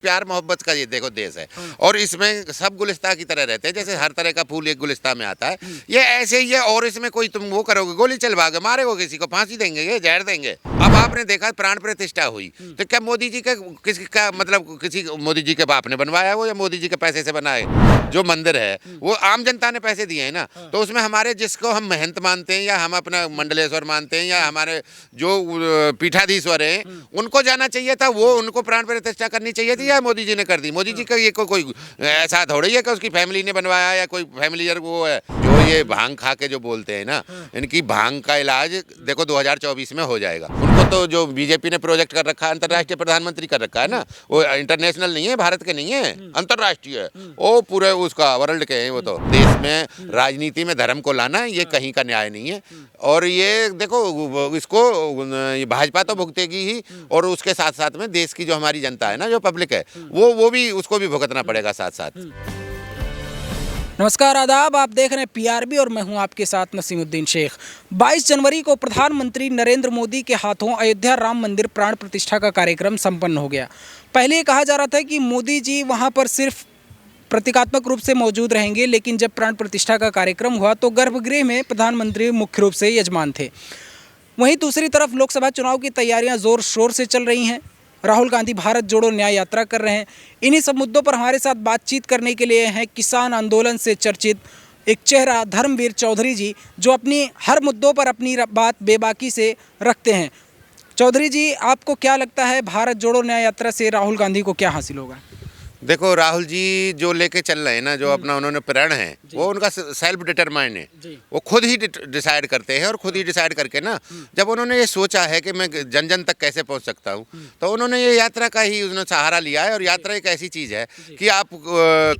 प्यार मोहब्बत का ये देखो देश है और इसमें सब गुलिस्तां की तरह रहते हैं, जैसे हर तरह का फूल एक गुलिस्तां में आता है, ये ऐसे ही है। और इसमें कोई तुम वो करोगे, गोली चलवाओगे, मारेगो किसी को, फांसी देंगे, ये जहर देंगे। अब आपने देखा प्राण प्रतिष्ठा हुई तो क्या मोदी जी का किसी का मतलब किसी मोदी जी के बाप ने बनवाया वो या मोदी जी के पैसे से बनाए? जो मंदिर है वो आम जनता ने पैसे दिए हैं ना, तो उसमें हमारे जिसको हम महंत मानते हैं या हम अपना मंडलेश्वर मानते हैं या हमारे जो पीठाधीश्वर हैं उनको जाना चाहिए था, वो उनको प्राण प्रतिष्ठा करनी चाहिए थी या मोदी जी ने कर दी? मोदी जी का ये कोई ऐसा थोड़ी है कि उसकी फैमिली ने बनवाया या कोई फैमिली वो है। जो ये भांग खा के जो बोलते हैं ना, इनकी भांग का इलाज देखो 2024 में हो जाएगा। उनको तो जो बीजेपी ने प्रोजेक्ट कर रखा है, अंतर्राष्ट्रीय प्रधानमंत्री कर रखा है ना, वो इंटरनेशनल नहीं है, भारत के नहीं है, अंतर्राष्ट्रीय है, वो पूरे उसका वर्ल्ड के हैं। वो तो देश में राजनीति में धर्म को लाना ये कहीं का न्याय नहीं है। और ये देखो इसको ये भाजपा तो भुगतेगी ही, और उसके साथ साथ में देश की जो हमारी जनता है ना, जो पब्लिक है, वो भी उसको भी भुगतना पड़ेगा साथ साथ। नमस्कार, आदाब। आप देख रहे हैं पीआरबी और मैं हूं आपके साथ नसीमुद्दीन शेख। 22 जनवरी को प्रधानमंत्री नरेंद्र मोदी के हाथों अयोध्या राम मंदिर प्राण प्रतिष्ठा का कार्यक्रम संपन्न हो गया। पहले ये कहा जा रहा था कि मोदी जी वहां पर सिर्फ प्रतीकात्मक रूप से मौजूद रहेंगे, लेकिन जब प्राण प्रतिष्ठा का कार्यक्रम हुआ तो गर्भगृह में प्रधानमंत्री मुख्य रूप से यजमान थे। वहीं दूसरी तरफ लोकसभा चुनाव की तैयारियां जोर शोर से चल रही हैं। राहुल गांधी भारत जोड़ो न्याय यात्रा कर रहे हैं। इन्हीं सब मुद्दों पर हमारे साथ बातचीत करने के लिए हैं किसान आंदोलन से चर्चित एक चेहरा धर्मवीर चौधरी जी, जो अपनी हर मुद्दों पर अपनी बात बेबाकी से रखते हैं। चौधरी जी, आपको क्या लगता है भारत जोड़ो न्याय यात्रा से राहुल गांधी को क्या हासिल होगा? देखो, राहुल जी जो लेके चल रहे हैं ना, जो अपना उन्होंने प्रण है, वो उनका सेल्फ डिटरमाइंड है। वो खुद ही डिसाइड करते हैं और खुद ही डिसाइड करके ना, जब उन्होंने ये सोचा है कि मैं जन जन तक कैसे पहुंच सकता हूं, तो उन्होंने ये यात्रा का ही उन्होंने सहारा लिया है। और यात्रा एक ऐसी चीज़ है कि आप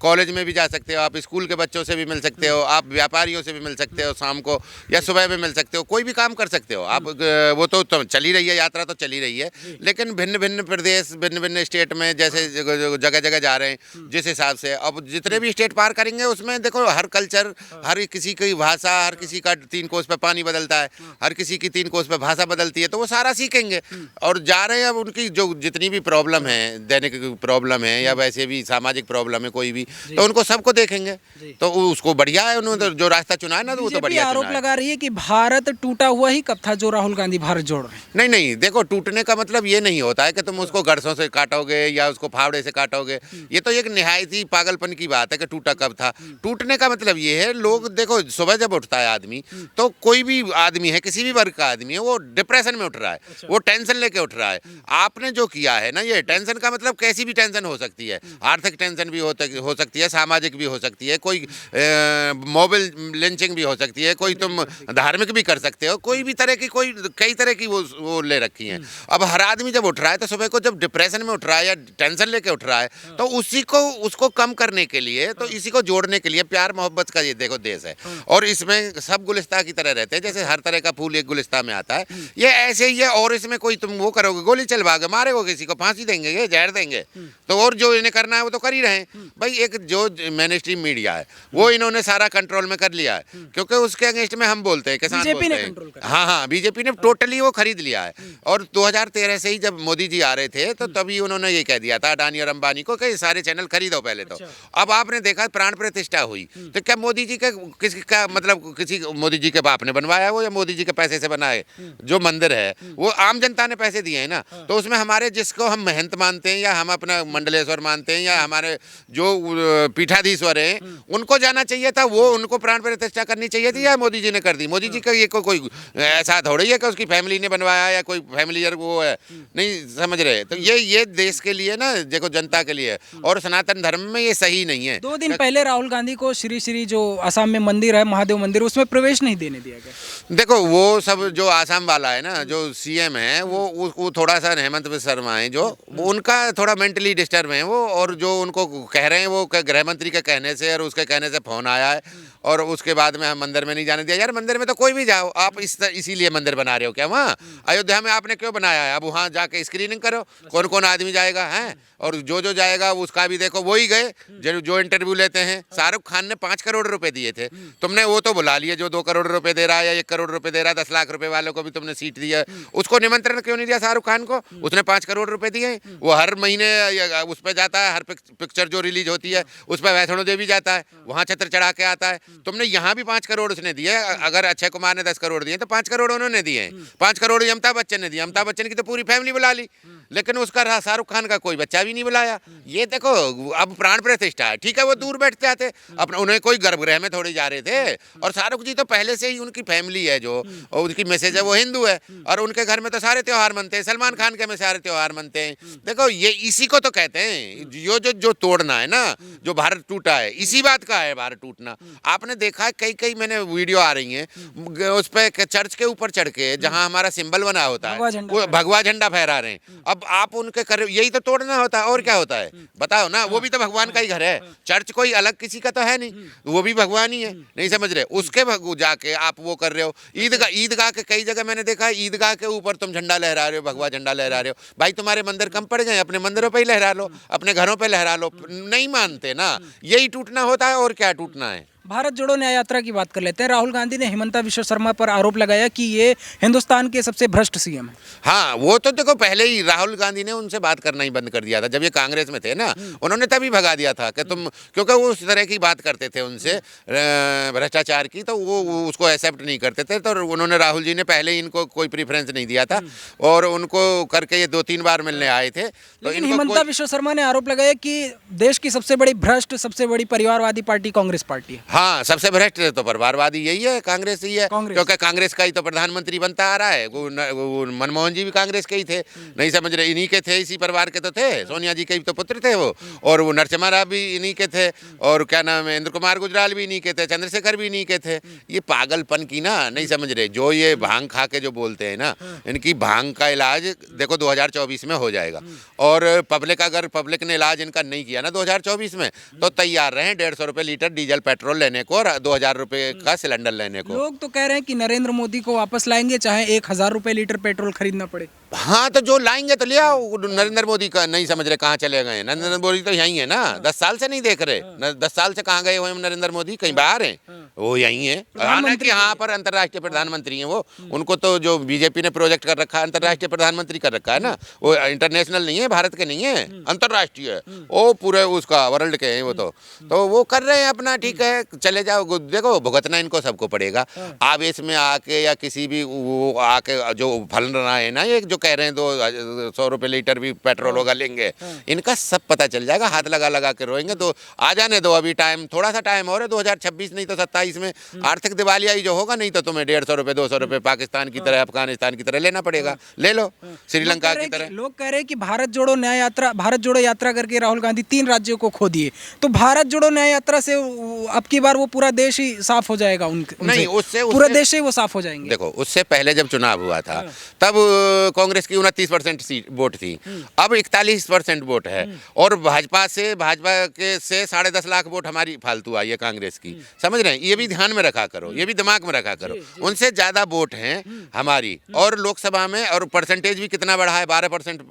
कॉलेज में भी जा सकते हो, आप स्कूल के बच्चों से भी मिल सकते हो, आप व्यापारियों से भी मिल सकते हो, शाम को या सुबह में मिल सकते हो, कोई भी काम कर सकते हो आप। वो तो चल ही रही है, यात्रा तो चल ही रही है, लेकिन भिन्न भिन्न प्रदेश, भिन्न भिन्न स्टेट में जैसे जगह जगह जा रहे हैं, जिस हिसाब से अब जितने भी स्टेट पार करेंगे उसमें देखो हर कल्चर, हर किसी की भाषा, हर किसी का 3 कोस पे पानी बदलता है, हर किसी की 3 कोस पे भाषा बदलती है, तो वो सारा सीखेंगे और जा रहे हैं। अब उनकी जो जितनी भी प्रॉब्लम है, दैनिक प्रॉब्लम है या वैसे भी सामाजिक प्रॉब्लम है कोई भी, तो उनको सबको देखेंगे, तो उसको बढ़िया है। उन्होंने जो रास्ता चुना है ना, तो वो तो बढ़िया आरोप लगा रही है कि भारत टूटा हुआ ही कब था जो राहुल गांधी भारत जोड़ रहे हैं। नहीं नहीं, देखो टूटने का मतलब ये नहीं होता है कि तुम उसको गड़सों से काटोगे या उसको फावड़े से काटोगे। ये तो एक निहायत ही पागलपन की बात है कि टूटा कब था। टूटने का मतलब ये है, लोग देखो सुबह जब उठता है आदमी, तो कोई भी आदमी है, किसी भी वर्ग का आदमी है, वो डिप्रेशन में उठ रहा है, वो टेंशन लेके उठ रहा है। आपने जो किया है ना, ये टेंशन का मतलब कैसी भी टेंशन हो सकती है, आर्थिक टेंशन भी हो सकती है, सामाजिक भी हो सकती है, कोई मोबाइल लिंचिंग भी हो सकती है, कोई तुम धार्मिक भी कर सकते हो, कोई भी तरह की, कोई कई तरह की वो ले रखी है। अब हर आदमी जब उठ रहा है तो सुबह को जब डिप्रेशन में उठ रहा है या टेंशन लेके उठ रहा है, तो उसी को उसको कम करने के लिए, तो इसी को जोड़ने के लिए प्यार मोहब्बत का ये देखो देश है। और इसमें सब गुलिस्तां की तरह रहते हैं, जैसे हर तरह का फूल एक गुलिस्तां में आता है, ये ऐसे ही है। और इसमें कोई तुम वो करोगे, गोली चलवाओगे, मारेगो किसी को, फांसी देंगे, ये जहर देंगे। तो और जो इन्हें करना है वो तो कर ही रहे हैं भाई। एक जो मेन स्ट्रीम मीडिया है वो इन्होंने सारा कंट्रोल में कर लिया है, क्योंकि उसके अगेंस्ट में हम बोलते हैं, किसान बोलते हैं। हाँ हाँ, बीजेपी ने टोटली वो खरीद लिया है। और 2013 से ही जब मोदी जी आ रहे थे, तो तभी उन्होंने ये कह दिया था अडानी और अंबानी को कि सारे चैनल खरीदो पहले तो। अब आपने देखा प्राण प्रतिष्ठा हुई तो क्या मोदी जी का किसी का मतलब किसी मोदी जी के बाप ने बनवाया वो या मोदी जी के पैसे से बनाए? जो मंदिर है वो आम जनता ने पैसे दिए हैं ना, तो उसमें हमारे जिसको हम महंत मानते हैं या हम अपना मंडलेश्वर मानते हैं या हमारे जो पीठाधीश्वर हैं उनको जाना चाहिए था, वो उनको प्राण प्रतिष्ठा करनी चाहिए थी या मोदी जी ने कर दी? मोदी जी का ये कोई ऐसा थोड़ी है कि उसकी फैमिली ने बनवाया या कोई फैमिली वो है, नहीं समझ रहे। तो ये देश के लिए ना, देखो जनता के लिए, और सनातन धर्म में ये सही नहीं है। 2 दिन पहले राहुल गांधी को श्री जो असम में मंदिर है, महादेव मंदिर, उसमें प्रवेश नहीं देने दिया गया। देखो वो सब जो आसाम वाला है ना, जो सीएम है, वो थोड़ा सा हेमंत शर्मा है, जो उनका थोड़ा मेंटली डिस्टर्ब है वो। और जो उनको कह रहे हैं वो गृह मंत्री के कहने से और उसके कहने से फोन आया है, और उसके बाद में हम मंदिर में नहीं जाने दिया। यार मंदिर में तो कोई भी जाओ, आप इसीलिए मंदिर बना रहे हो क्या? वहाँ अयोध्या में आपने क्यों बनाया है? अब वहाँ जाके स्क्रीनिंग करो कौन कौन आदमी जाएगा है, और जो जाएगा का उसका भी देखो, वही गए जो इंटरव्यू लेते हैं। शाहरुख खान ने 5 करोड़ रुपए दिए थे, तुमने वो तो बुला लिए जो 2 करोड़ रुपए दे रहा है या 1 करोड़ रुपए दे रहा है, 10 लाख रुपए वालों को भी तुमने सीट दिया, उसको निमंत्रण क्यों नहीं दिया शाहरुख खान को? उसने 5 करोड़ रुपए दिए, वो हर महीने उस पर जाता है, हर पिक्चर जो रिलीज होती है उस पर वैष्णो देवी जाता है, वहां छत्र चढ़ा के आता है। तुमने यहाँ भी 5 करोड़ उसने दिए, अगर अक्षय कुमार ने 10 करोड़ दिए तो 5 करोड़ उन्होंने दिए, 5 करोड़ अमिताभ बच्चन ने दिया। अमिताभ बच्चन की तो पूरी फैमिली बुला ली, लेकिन उसका शाहरुख खान का कोई बच्चा भी नहीं बुलाया। ये देखो अब प्राण प्रतिष्ठा है, ठीक है वो दूर बैठते आते, अपना उन्हें कोई गर्भगृह में थोड़ी जा रहे थे। और शाहरुख जी तो पहले से ही उनकी फैमिली है, जो उनकी मैसेज है वो हिंदू है, और उनके घर में तो सारे त्योहार मनते हैं, सलमान खान के में सारे त्योहार मनते हैं। देखो ये इसी को तो कहते हैं जो तोड़ना है ना, जो भारत टूटा है, इसी बात का है भारत टूटना। आपने देखा है कई मैंने वीडियो आ रही हैं उस पे चर्च के ऊपर चढ़ के जहां हमारा सिंबल बना होता है वो भगवा झंडा फहरा रहे हैं। अब आप उनके कर, यही तो तोड़ना होता है, और क्या होता है बताओ ना? वो भी तो भगवान का ही घर है, चर्च कोई अलग किसी का तो है नहीं, वो भी भगवान ही है, नहीं समझ रहे? उसके जाके आप वो कर रहे हो। ईदगाह के कई जगह मैंने देखा है, ईदगाह के ऊपर तुम झंडा लहरा रहे हो, भगवा झंडा लहरा रहे हो। भाई तुम्हारे मंदिर कम पड़ गए, अपने मंदिरों पे ही लहरा लो, अपने घरों पे लहरा लो। नहीं मानते ना, यही टूटना होता है, और क्या टूटना है? भारत जोड़ो न्याय यात्रा की बात कर लेते हैं। राहुल गांधी ने हिमंता बिश्वा शर्मा पर आरोप लगाया कि ये हिंदुस्तान के सबसे भ्रष्ट सीएम है। हाँ, वो तो देखो पहले ही राहुल गांधी ने उनसे बात करना ही बंद कर दिया था जब ये कांग्रेस में थे ना, उन्होंने तभी भगा दिया था कि तुम, क्योंकि वो उस तरह की बात करते थे उनसे भ्रष्टाचार की, तो वो उसको एक्सेप्ट नहीं करते थे। तो उन्होंने, राहुल जी ने पहले इनको कोई प्रीफरेंस नहीं दिया था, और उनको करके ये 2-3 बार मिलने आए थे। तो हिमंता बिश्वा शर्मा ने आरोप लगाया कि देश की सबसे बड़ी भ्रष्ट, सबसे बड़ी परिवारवादी पार्टी कांग्रेस पार्टी है। हाँ, सबसे भ्रष्ट तो परिवारवादी यही है, कांग्रेस ही है, क्योंकि कांग्रेस का ही तो प्रधानमंत्री बनता आ रहा है। वो मनमोहन जी भी कांग्रेस के ही थे, नहीं समझ रहे? इन्हीं के थे, इसी परिवार के तो थे, सोनिया जी के भी तो पुत्र थे वो, और वो नरसिम्हा राव भी इन्हीं के थे, और क्या नाम है, इंद्र कुमार गुजराल भी इन्हीं के थे, चंद्रशेखर भी इन्हीं के थे। ये पागलपन की ना, नहीं समझ रहे? जो ये भांग खा के जो बोलते हैं ना, इनकी भांग का इलाज देखो 2024 में हो जाएगा। और अगर पब्लिक ने इलाज इनका नहीं किया ना 2024 में, तो तैयार रहें 150 रुपये लीटर डीजल पेट्रोल लेने को, और 2000 रुपये का सिलेंडर लेने को। लोग तो कह रहे हैं कि नरेंद्र मोदी को वापस लाएंगे, चाहे 1000 रुपये लीटर पेट्रोल खरीदना पड़े। हाँ, तो जो लाएंगे तो ले आओ। नरेंद्र मोदी का नहीं समझ रहे कहाँ चले गए? नरेंद्र मोदी तो यहीं है ना, 10 साल से नहीं देख रहे। 10 साल से कहाँ गए हुए नरेंद्र मोदी? कहीं बाहर हैं? वो यहीं है। हालांकि यहाँ पर अंतर्राष्ट्रीय प्रधानमंत्री हैं वो, उनको तो जो बीजेपी ने प्रोजेक्ट कर रखा है, अंतर्राष्ट्रीय प्रधानमंत्री कर रखा है ना, वो इंटरनेशनल नहीं है, भारत के नहीं है, अंतर्राष्ट्रीय है वो, पूरे उसका वर्ल्ड के हैं वो। तो वो कर रहे हैं अपना, ठीक है, चले जाओ। देखो भुगतना इनको सबको पड़ेगा। आवेश में आके या किसी भी वो आके जो फल रहा है ना, ये जो कह रहे हैं 200 रुपये लीटर भी पेट्रोल होगा लेंगे, इनका सब पता चल जाएगा। हाथ लगा के रोएंगे। तो आ जाने दो, अभी टाइम, थोड़ा सा टाइम और है, 2026 नहीं तो 27 में आर्थिक दिवालियाई जो होगा, नहीं तो तुम्हें 150 रुपये 200 रुपये पाकिस्तान की तरह, अफगानिस्तान की तरह लेना पड़ेगा। ले लो, श्रीलंका की तरह। लोग कह रहे हैं कि भारत जोड़ो यात्रा करके राहुल गांधी 3 राज्यों को खो दिए, तो भारत जोड़ो न्याय यात्रा से अब की बार वो पूरा देश ही साफ हो जाएगा नहीं, उससे पूरा देश से वो साफ हो जाएंगे। देखो उससे पहले जब चुनाव हुआ था तब कांग्रेस की 29% सीट वोट थी, अब 41% वोट है, और भाजपा के से 10.5 लाख वोट हमारी फालतू आई है कांग्रेस की। समझ रहे हैं? ये भी ध्यान में रखा करो, ये भी दिमाग में रखा करो। उनसे ज्यादा वोट हैं हमारी, और लोकसभा में, और परसेंटेज भी कितना बढ़ा है, 12%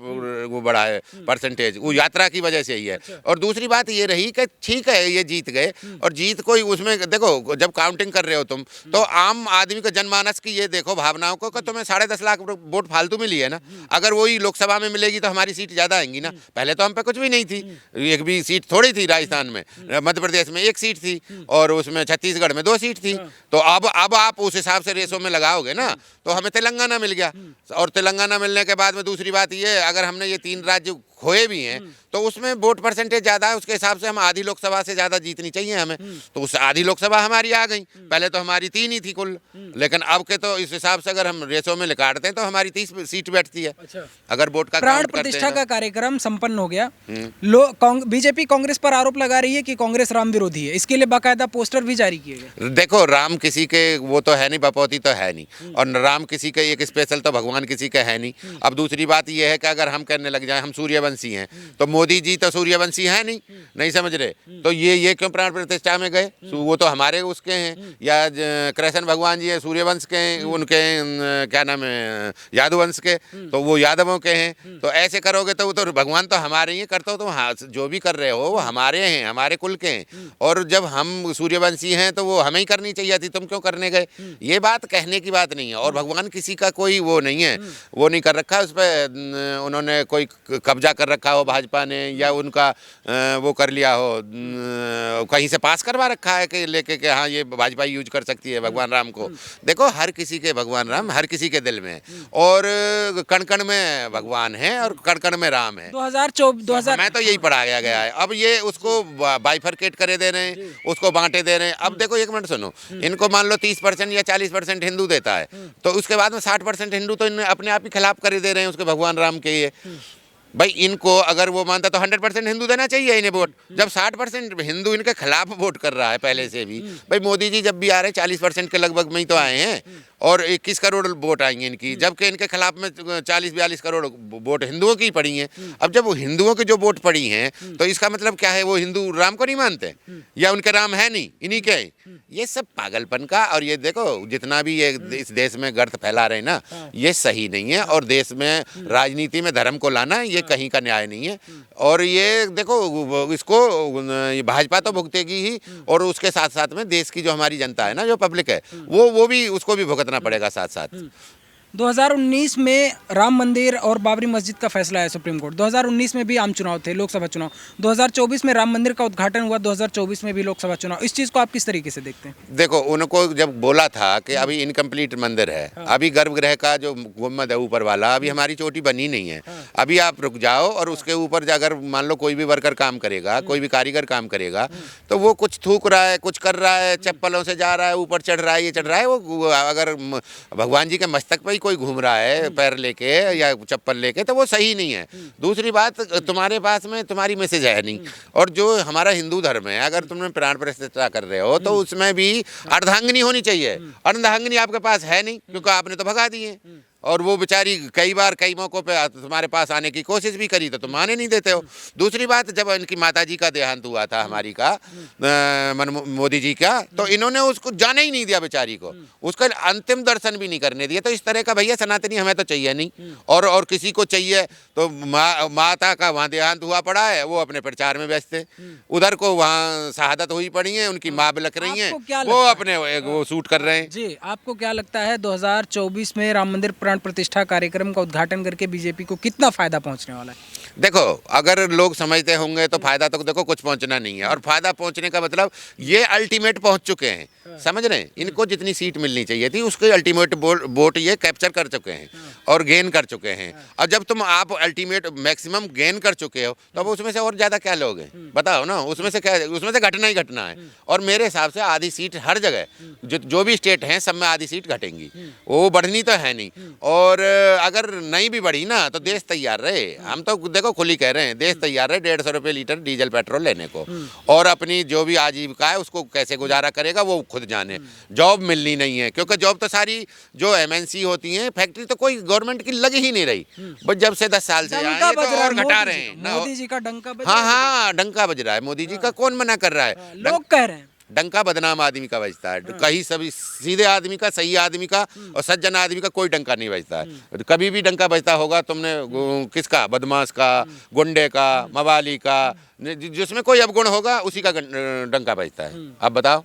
वो बढ़ा है परसेंटेज, वो यात्रा की वजह से ही है। और दूसरी बात ये रही कि ठीक है ये जीत गए, और जीत कोई उसमें देखो, जब काउंटिंग कर रहे हो तुम, तो आम आदमी को, जनमानस की ये देखो भावनाओं को, कि तुम्हें 10.5 लाख वोट फालतू मिली है ना। अगर वही लोकसभा में मिलेगी तो हमारी सीट ज्यादा आएंगी ना। पहले तो हम पे कुछ भी नहीं थी, एक भी सीट थोड़ी थी। राजस्थान में, मध्य प्रदेश में 1 सीट थी, और उसमें छत्तीसगढ़ में 2 सीट थी। तो अब आप उस हिसाब से रेसों में लगाओगे ना, तो हमें तेलंगाना मिल गया। और तेलंगाना मिलने के बाद में दूसरी बात ये, अगर हमने ये 3 राज्य खोए भी हैं, तो उसमें वोट परसेंटेज ज्यादा है, उसके हिसाब से हम आधी लोकसभा से ज्यादा जीतनी चाहिए हमें। तो उस आधी लोकसभा हमारी आ गई। पहले तो हमारी 3 ही थी कुल, लेकिन अब के तो इस हिसाब से अगर हम रेसों में काटते हैं तो हमारी 30 सीट बैठती है। अच्छा। अगर वोट का प्राण प्रतिष्ठा का कार्यक्रम संपन्न हो गया। बीजेपी कांग्रेस पर आरोप लगा रही है कि कांग्रेस राम विरोधी है, इसके लिए बाकायदा पोस्टर भी जारी किए गए। देखो, राम किसी के वो तो है नहीं, बपौती तो है नहीं, और राम किसी के एक स्पेशल तो भगवान किसी का है नहीं। अब दूसरी बात यह है कि अगर हम कहने लग जाए हम सूर्य सूर्यवंशी हैं, तो मोदी जी तो सूर्यवंशी है नहीं समझ रहे, तो ये क्यों प्राण प्रतिष्ठा में गए? वो तो हमारे उसके हैं, या कृष्ण भगवान जी है सूर्यवंश के हैं, उनके क्या नाम है यादवंश के, तो वो यादवों के हैं। तो ऐसे करोगे तो वो तो भगवान तो हमारे ही करते हो, तो हाँ जो भी कर रहे हो वो हमारे हैं, हमारे कुल के हैं, और जब हम सूर्यवंशी हैं तो वो हमें ही करनी चाहिए थी, तुम क्यों करने गए? ये बात कहने की बात नहीं है। और भगवान किसी का कोई वो नहीं है, वो नहीं कर रखा है, उस पर उन्होंने कोई कब्जा कर रखा हो भाजपा ने, या उनका वो कर लिया हो, कहीं से पास करवा रखा है कि लेके के हाँ ये भाजपा यूज कर सकती है भगवान राम को। देखो हर किसी के भगवान राम हर किसी के दिल में है, और कण कण में भगवान है और कण कण में राम है। 2024 मैं तो यही पढ़ाया गया है। अब ये उसको बाइफरकेट करे दे रहे हैं, उसको बांटे दे रहे हैं। अब देखो एक मिनट सुनो, इनको मान लो 30% या 40% हिंदू देता है, तो उसके बाद में 60% हिंदू तो इन्हें अपने आप ही खिलाफ कर दे रहे हैं उसके भगवान राम के। ये भाई इनको अगर वो मानता तो 100% हिंदू देना चाहिए इन्हें वोट, जब 60% हिंदू इनके खिलाफ वोट कर रहा है पहले से भी। भाई मोदी जी जब भी आ रहे 40% के लगभग में ही तो आए हैं, और 21 करोड़ वोट आएंगे इनकी, जबकि इनके खिलाफ में 40-42 करोड़ वोट हिंदुओं की पड़ी हैं। अब जब वो हिंदुओं की जो वोट पड़ी हैं, तो इसका मतलब क्या है, वो हिंदू राम को नहीं मानते, या उनके राम है नहीं, इन्हीं के। ये सब पागलपन का, और ये देखो जितना भी ये इस देश में गर्त फैला रहे ना, ये सही नहीं है। और देश में राजनीति में धर्म को लाना ये कहीं का न्याय नहीं है। और ये देखो इसको ये भाजपा तो भुगतेगी ही, और उसके साथ साथ में देश की जो हमारी जनता है ना, जो पब्लिक है, वो भी उसको भी भुगतना पड़ेगा साथ साथ। 2019 में राम मंदिर और बाबरी मस्जिद का फैसला है सुप्रीम कोर्ट। 2019 में भी आम चुनाव थे, लोकसभा चुनाव। 2024 में राम मंदिर का उद्घाटन हुआ, 2024 में भी लोकसभा चुनाव। इस चीज़ को आप किस तरीके से देखते हैं? देखो उनको जब बोला था कि अभी इनकम्प्लीट मंदिर है, अभी गर्भगृह का जो गुम्बद है ऊपर वाला, अभी हमारी चोटी बनी नहीं है, अभी आप रुक जाओ, और उसके ऊपर अगर मान लो कोई भी वर्कर काम करेगा, कोई भी कारीगर काम करेगा, तो वो कुछ थूक रहा है, कुछ कर रहा है, चप्पलों से जा रहा है, ऊपर चढ़ रहा है, ये चढ़ रहा है, वो अगर भगवान जी के मस्तक पर कोई घूम रहा है पैर लेके या चप्पल लेके, तो वो सही नहीं है। दूसरी बात, तुम्हारे पास में तुम्हारी मैसेज है नहीं, और जो हमारा हिंदू धर्म है, अगर तुमने प्राण प्रतिष्ठा कर रहे हो तो उसमें भी अर्धांगिनी होनी चाहिए। अर्धांगिनी आपके पास है नहीं, क्योंकि आपने तो भगा दिए, और वो बेचारी कई बार कई मौक़ों पे तुम्हारे पास आने की कोशिश भी करी, तो तुम आने नहीं देते हो। दूसरी बात, जब इनकी माता जी का देहांत हुआ था, हमारी का मोदी जी का, तो इन्होंने उसको जाने ही नहीं दिया बेचारी को, उसका अंतिम दर्शन भी नहीं करने दिया। तो इस तरह का भैया सनातनी हमें तो चाहिए नहीं, और किसी को चाहिए तो माता का वहाँ देहांत हुआ पड़ा है, वो अपने प्रचार में व्यस्त है, उधर को वहाँ शहादत हुई पड़ी है, उनकी माँ बिलख रही हैं, वो अपने वो शूट कर रहे हैं। जी, आपको क्या लगता है 2024 में राम मंदिर प्राण प्रतिष्ठा कार्यक्रम का उद्घाटन करके बीजेपी को कितना फायदा पहुंचने वाला है? देखो अगर लोग समझते होंगे तो फायदा तो देखो कुछ पहुंचना नहीं है, और फायदा पहुंचने का मतलब ये अल्टीमेट पहुंच चुके हैं, समझ रहे हैं? इनको जितनी सीट मिलनी चाहिए थी उसके अल्टीमेट वोट ये कैप्चर कर चुके हैं और गेन कर चुके हैं। और जब तुम आप अल्टीमेट मैक्सिमम गेन कर चुके हो, तो अब उसमें से और ज़्यादा क्या लोगे? बताओ ना, उसमें से क्या, उसमें से घटना ही घटना है। और मेरे हिसाब से आधी सीट हर जगह जो भी स्टेट हैं सब में आधी सीट घटेंगी, वो बढ़नी तो है नहीं। और अगर नहीं भी बढ़ी ना तो देश तैयार रहे, हम तो देखो खुली कह रहे हैं, देश तैयार रहे 150 रुपये लीटर डीजल पेट्रोल लेने को, और अपनी जो भी आजीविका है उसको कैसे गुजारा करेगा वो खुद जाने। जॉब मिलनी नहीं है, क्योंकि जॉब तो सारी जो एमएनसी होती हैं, फैक्ट्री तो कोई गवर्नमेंट की लगी ही नहीं रही। बस जब से 10 साल से आए हैं तो और घटा रहे हैं। मोदी जी का डंका बज हाँ हाँ, डंका बज रहा है मोदी जी का, कौन मना कर रहा है? लोग कह रहे हैं डंका बदनाम आदमी का बजता है, कहीं सभी सीधे आदमी का, सही आदमी का और सज्जन आदमी का कोई डंका नहीं बजता है। कभी भी डंका बजता होगा तुमने किसका? बदमाश का, गुंडे का, मवाली का, जिसमें कोई अवगुण होगा उसी का डंका बजता है। अब बताओ,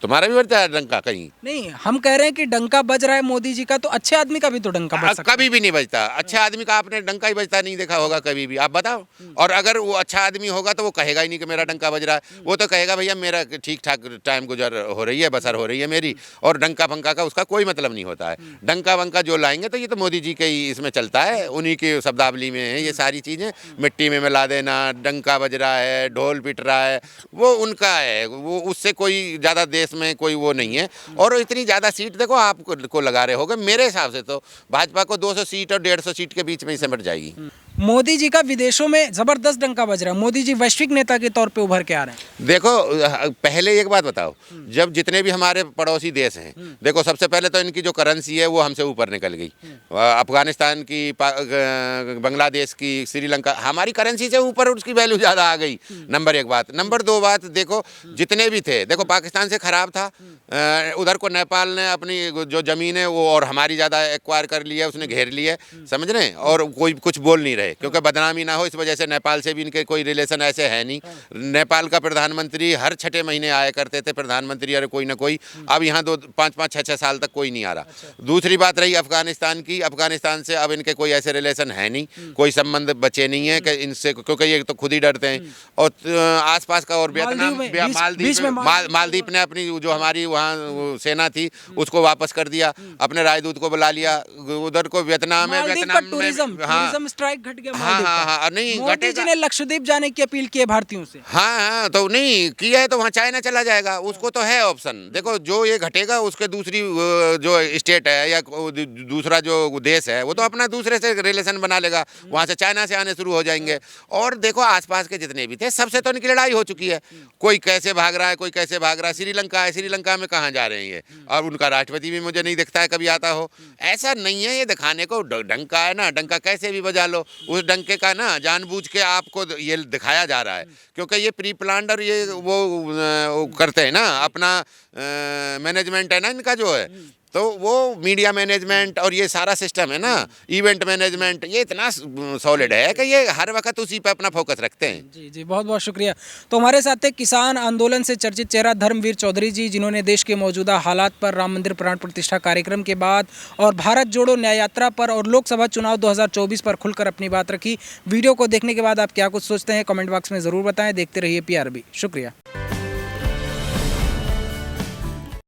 तुम्हारा भी बजता है डंका? कहीं नहीं। हम कह रहे हैं कि डंका बज रहा है मोदी जी का, तो अच्छे आदमी का भी तो डंका बज सकता है। कभी भी नहीं बजता। अच्छे आदमी का आपने डंका ही बजता नहीं देखा होगा कभी भी, आप बताओ। और अगर वो अच्छा आदमी होगा तो वो कहेगा ही नहीं कि मेरा डंका बज रहा है, वो तो कहेगा भैया मेरा ठीक ठाक टाइम गुजर हो रही है, बसर हो रही है मेरी, और डंका फंका का उसका कोई मतलब नहीं होता है। डंका वंका जो लाएंगे तो ये तो मोदी जी के ही इसमें चलता है, उन्हीं की शब्दावली में है ये सारी चीज़ें। मिट्टी में मिला देना, डंका बज रहा है, ढोल पिट रहा है, वो उनका है, वो उससे कोई ज़्यादा देश में कोई वो नहीं है। और इतनी ज़्यादा सीट देखो आपको लगा रहे होगे, मेरे हिसाब से तो भाजपा को 200 सीट और 150 सीट के बीच में ही सिमट जाएगी। मोदी जी का विदेशों में जबरदस्त डंका बज रहा है, मोदी जी वैश्विक नेता के तौर पे उभर के आ रहे हैं। देखो पहले एक बात बताओ, जब जितने भी हमारे पड़ोसी देश हैं, देखो सबसे पहले तो इनकी जो करेंसी है वो हमसे ऊपर निकल गई। अफगानिस्तान की, बांग्लादेश की, श्रीलंका, हमारी करेंसी से ऊपर उसकी वैल्यू ज़्यादा आ गई। नंबर एक बात। नंबर दो बात, देखो जितने भी थे, देखो पाकिस्तान से ख़राब था, उधर को नेपाल ने अपनी जो ज़मीन है वो और हमारी ज़्यादा एक्वायर कर ली है, उसने घेर ली है, समझ रहे हैं, और कोई कुछ बोल नहीं रहे क्योंकि बदनामी ना हो इस वजह से। नेपाल से भी इनके कोई रिलेशन ऐसे है नहीं। नेपाल का प्रधानमंत्री हर 6 महीने आया करते थे प्रधानमंत्री, अरे कोई ना कोई। अब यहाँ 5-5, 6-6 साल तक कोई नहीं आ रहा। दूसरी बात रही अफगानिस्तान की, अफगानिस्तान से अब इनके कोई ऐसे रिलेशन है नहीं, कोई संबंध बचे नहीं है कि इनसे, क्योंकि ये तो खुद ही डरते हैं। और आसपास का और वियतनाम, मालदीव ने अपनी जो हमारी वहाँ सेना थी उसको वापस कर दिया, अपने राजदूत को बुला लिया उधर को। वियतनाम है, वियतनाम में टूरिज्म स्ट्राइक घट गया। हाँ, नहीं मोदी जी ने लक्षद्वीप जाने की अपील की है भारतीयों से। हाँ, तो नहीं किया है तो वहाँ चाइना चला जाएगा, उसको तो है ऑप्शन। देखो जो ये घटेगा उसके दूसरी जो स्टेट है या दूसरा जो देश है वो तो अपना दूसरे से रिलेशन बना लेगा, वहाँ से चाइना से आने शुरू हो जाएंगे। और देखो आसपास के जितने भी थे सबसे तो इनकी लड़ाई हो चुकी है, कोई कैसे भाग रहा है, कोई कैसे भाग रहा है। श्रीलंका है, श्रीलंका में कहाँ जा रहे हैं ये, और उनका राष्ट्रपति भी मुझे नहीं दिखता है कभी आता हो। ऐसा नहीं है, ये दिखाने को डंका है ना, डंका कैसे भी बजा लो, उस डंके का ना जानबूझ के आपको ये दिखाया जा रहा है, क्योंकि ये प्री प्लान्ड और ये वो करते हैं ना, अपना मैनेजमेंट है ना इनका जो है, तो वो मीडिया मैनेजमेंट और ये सारा सिस्टम है ना, इवेंट मैनेजमेंट, ये इतना सॉलिड है कि ये हर वक्त उसी पे अपना फोकस रखते हैं। जी जी, बहुत बहुत शुक्रिया। तो हमारे साथ थे किसान आंदोलन से चर्चित चेहरा धर्मवीर चौधरी जी, जिन्होंने देश के मौजूदा हालात पर, राम मंदिर प्राण प्रतिष्ठा कार्यक्रम के बाद और भारत जोड़ो न्याय यात्रा पर और लोकसभा चुनाव 2024 पर खुलकर अपनी बात रखी। वीडियो को देखने के बाद आप क्या कुछ सोचते हैं कमेंट बॉक्स में ज़रूर बताएं। देखते रहिए PRB। शुक्रिया।